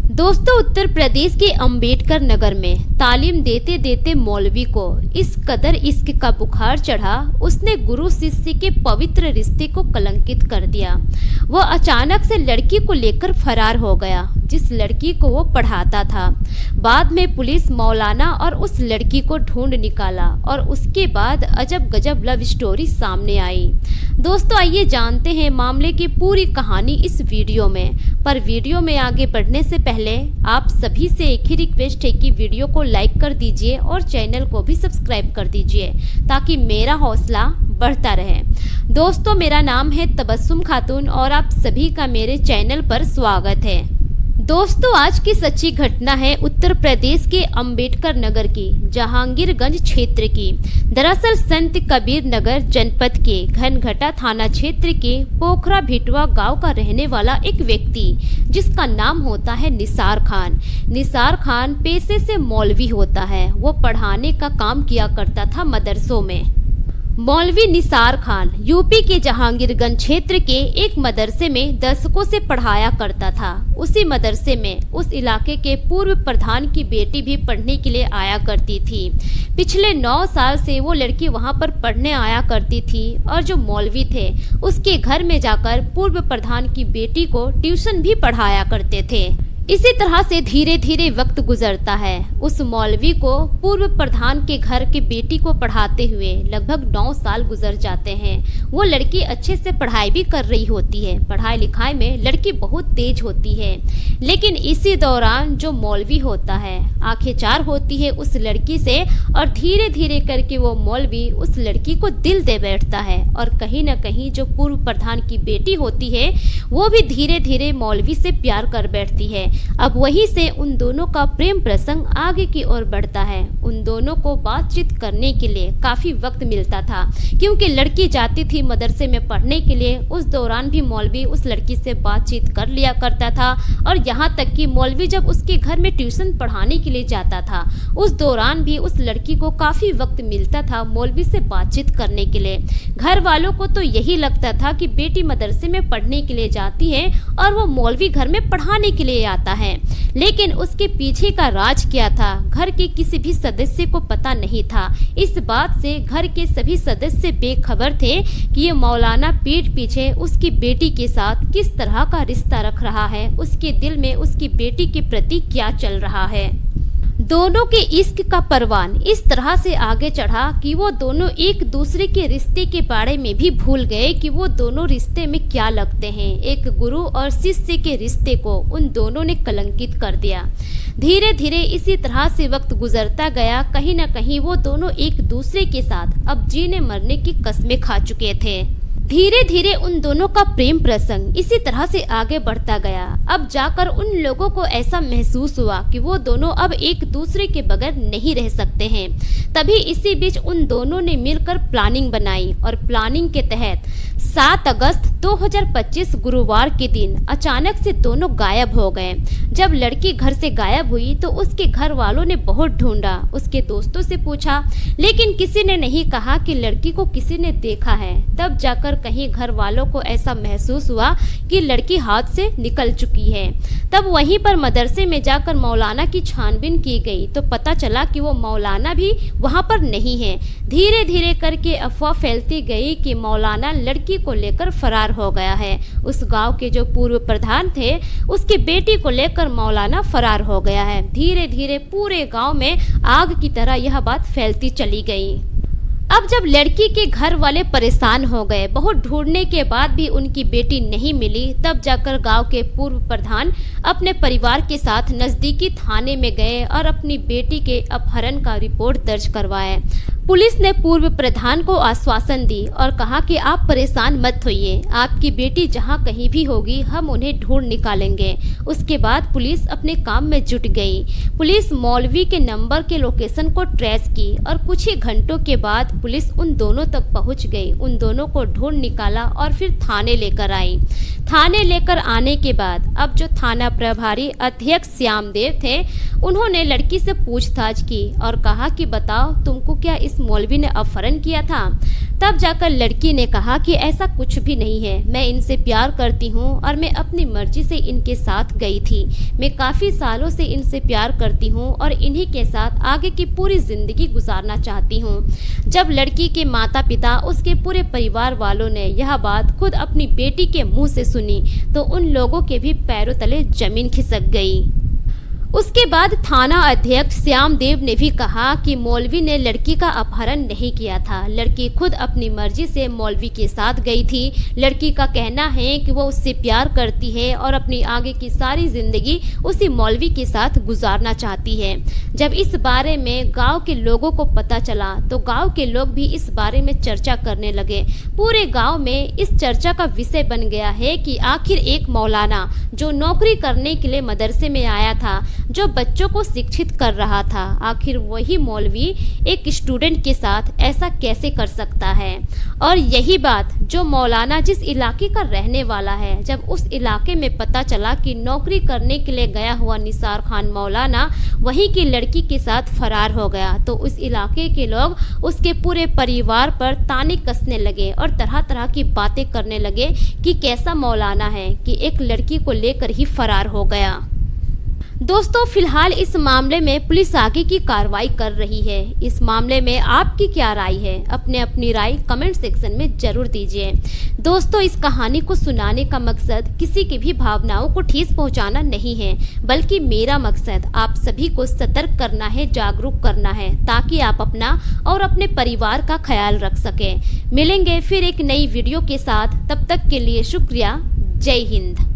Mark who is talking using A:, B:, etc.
A: दोस्तों, उत्तर प्रदेश के अंबेडकर नगर में तालीम देते देते मौलवी को इस कदर इश्क का बुखार चढ़ा, उसने गुरु शिष्य के पवित्र रिश्ते को कलंकित कर दिया। वह अचानक से लड़की को लेकर फरार हो गया, जिस लड़की को वो पढ़ाता था। बाद में पुलिस मौलाना और उस लड़की को ढूंढ निकाला और उसके बाद अजब गजब लव स्टोरी सामने आई। दोस्तों, आइए जानते हैं मामले की पूरी कहानी इस वीडियो में। पर वीडियो में आगे बढ़ने से पहले आप सभी से एक ही रिक्वेस्ट है कि वीडियो को लाइक कर दीजिए और चैनल को भी सब्सक्राइब कर दीजिए ताकि मेरा हौसला बढ़ता रहे। दोस्तों, मेरा नाम है तबस्सुम खातून और आप सभी का मेरे चैनल पर स्वागत है। दोस्तों, आज की सच्ची घटना है उत्तर प्रदेश के अंबेडकर नगर की, जहांगीरगंज क्षेत्र की। दरअसल संत कबीर नगर जनपद के घनघटा थाना क्षेत्र के पोखरा भिटवा गांव का रहने वाला एक व्यक्ति, जिसका नाम होता है निसार खान। निसार खान पेशे से मौलवी होता है। वो पढ़ाने का काम किया करता था मदरसों में। मौलवी निसार खान यूपी के जहांगीरगंज क्षेत्र के एक मदरसे में दर्शकों से पढ़ाया करता था। उसी मदरसे में उस इलाके के पूर्व प्रधान की बेटी भी पढ़ने के लिए आया करती थी। पिछले 9 साल से वो लड़की वहां पर पढ़ने आया करती थी और जो मौलवी थे उसके घर में जाकर पूर्व प्रधान की बेटी को ट्यूशन भी पढ़ाया करते थे। इसी तरह से धीरे धीरे वक्त गुजरता है। उस मौलवी को पूर्व प्रधान के घर के बेटी को पढ़ाते हुए लगभग 9 साल गुजर जाते हैं। वो लड़की अच्छे से पढ़ाई भी कर रही होती है। पढ़ाई लिखाई में लड़की बहुत तेज होती है, लेकिन इसी दौरान जो मौलवी होता है आंखें चार होती है उस लड़की से और धीरे धीरे करके वो मौलवी उस लड़की को दिल दे बैठता है। और कहीं न कहीं जो पूर्व प्रधान की बेटी होती है वो भी धीरे धीरे मौलवी से प्यार कर बैठती है। अब वहीं से उन दोनों का प्रेम प्रसंग आगे की ओर बढ़ता है। उन दोनों को बातचीत करने के लिए काफी वक्त मिलता था, क्योंकि लड़की जाती थी मदरसे में पढ़ने के लिए। उस दौरान भी मौलवी उस लड़की से बातचीत कर लिया करता था और यहाँ तक कि मौलवी जब उसके घर में ट्यूशन पढ़ाने के लिए जाता था उस दौरान भी उस लड़की को काफी वक्त मिलता था मौलवी से बातचीत करने के लिए। घर वालों को तो यही लगता था कि बेटी मदरसे में पढ़ने के लिए जाती है और वो मौलवी घर में पढ़ाने के लिए आता है, लेकिन उसके पीछे का राज क्या था घर के किसी भी सदस्य को पता नहीं था। इस बात से घर के सभी सदस्य बेखबर थे कि ये मौलाना पीठ पीछे उसकी बेटी के साथ किस तरह का रिश्ता रख रहा है, उसके दिल में उसकी बेटी के प्रति क्या चल रहा है। दोनों के इश्क का परवान इस तरह से आगे चढ़ा कि वो दोनों एक दूसरे के रिश्ते के बारे में भी भूल गए कि वो दोनों रिश्ते में क्या लगते हैं। एक गुरु और शिष्य के रिश्ते को उन दोनों ने कलंकित कर दिया। धीरे धीरे इसी तरह से वक्त गुजरता गया। कहीं न कहीं वो दोनों एक दूसरे के साथ अब जीने मरने की कस्में खा चुके थे। धीरे धीरे उन दोनों का प्रेम प्रसंग इसी तरह से आगे बढ़ता गया। अब जाकर उन लोगों को ऐसा महसूस हुआ कि वो दोनों अब एक दूसरे के बगैर नहीं रह सकते हैं। तभी इसी बीच उन दोनों ने मिलकर प्लानिंग बनाई और प्लानिंग के तहत 7 अगस्त 2025 गुरुवार के दिन अचानक से दोनों गायब हो गए। जब लड़की घर से गायब हुई तो उसके घर वालों ने बहुत ढूंढा, उसके दोस्तों से पूछा, लेकिन किसी ने नहीं कहा कि लड़की को किसी ने देखा है। तब जाकर कहीं घर वालों को ऐसा महसूस हुआ कि लड़की हाथ से निकल चुकी है। तब वहीं पर मदरसे में जाकर मौलाना की छानबीन की गई तो पता चला कि वो मौलाना भी वहां पर नहीं है। धीरे धीरे करके अफवाह फैलती गई कि मौलाना लड़की को लेकर फरार हो गया है। उस गांव के जो पूर्व प्रधान थे उसकी बेटी को लेकर मौलाना फरार हो गया है। धीरे धीरे पूरे गांव में आग की तरह यह बात फैलती चली गई। अब जब लड़की के घर वाले परेशान हो गए, बहुत ढूंढने के बाद भी उनकी बेटी नहीं मिली, तब जाकर गांव के पूर्व प्रधान अपने परिवार के साथ नजदीकी थाने में गए और अपनी बेटी के अपहरण का रिपोर्ट दर्ज करवाए। पुलिस ने पूर्व प्रधान को आश्वासन दी और कहा कि आप परेशान मत होइए, आपकी बेटी जहां कहीं भी होगी हम उन्हें ढूंढ निकालेंगे। उसके बाद पुलिस अपने काम में जुट गई। पुलिस मौलवी के नंबर के लोकेशन को ट्रेस की और कुछ ही घंटों के बाद पुलिस उन दोनों तक पहुंच गई। उन दोनों को ढूंढ निकाला और फिर थाने लेकर आई। थाने लेकर आने के बाद अब जो थाना प्रभारी अध्यक्ष श्यामदेव थे उन्होंने लड़की से पूछताछ की और कहा कि बताओ तुमको क्या इस इस मौलवी ने अपहरण किया था। तब जाकर लड़की ने कहा कि ऐसा कुछ भी नहीं है, मैं इनसे प्यार करती हूँ और मैं अपनी मर्जी से इनके साथ गई थी। मैं काफ़ी सालों से इनसे प्यार करती हूँ और इन्हीं के साथ आगे की पूरी ज़िंदगी गुजारना चाहती हूँ। जब लड़की के माता पिता, उसके पूरे परिवार वालों ने यह बात खुद अपनी बेटी के मुंह से सुनी तो उन लोगों के भी पैरों तले जमीन खिसक गई। उसके बाद थाना अध्यक्ष श्यामदेव ने भी कहा कि मौलवी ने लड़की का अपहरण नहीं किया था, लड़की खुद अपनी मर्जी से मौलवी के साथ गई थी। लड़की का कहना है कि वो उससे प्यार करती है और अपनी आगे की सारी जिंदगी उसी मौलवी के साथ गुजारना चाहती है। जब इस बारे में गांव के लोगों को पता चला तो गांव के लोग भी इस बारे में चर्चा करने लगे। पूरे गांव में इस चर्चा का विषय बन गया है कि आखिर एक मौलाना जो नौकरी करने के लिए मदरसे में आया था, जो बच्चों को शिक्षित कर रहा था, आखिर वही मौलवी एक स्टूडेंट के साथ ऐसा कैसे कर सकता है। और यही बात जो मौलाना जिस इलाके का रहने वाला है, जब उस इलाके में पता चला कि नौकरी करने के लिए गया हुआ निसार खान मौलाना वहीं की लड़की के साथ फरार हो गया, तो उस इलाके के लोग उसके पूरे परिवार पर ताने कसने लगे और तरह तरह की बातें करने लगे कि कैसा मौलाना है कि एक लड़की को लेकर ही फरार हो गया। दोस्तों, फिलहाल इस मामले में पुलिस आगे की कार्रवाई कर रही है। इस मामले में आपकी क्या राय है? अपनी राय कमेंट सेक्शन में जरूर दीजिए। दोस्तों, इस कहानी को सुनाने का मकसद किसी की भी भावनाओं को ठेस पहुंचाना नहीं है, बल्कि मेरा मकसद आप सभी को सतर्क करना है, जागरूक करना है, ताकि आप अपना और अपने परिवार का ख्याल रख सकें। मिलेंगे फिर एक नई वीडियो के साथ, तब तक के लिए शुक्रिया। जय हिंद।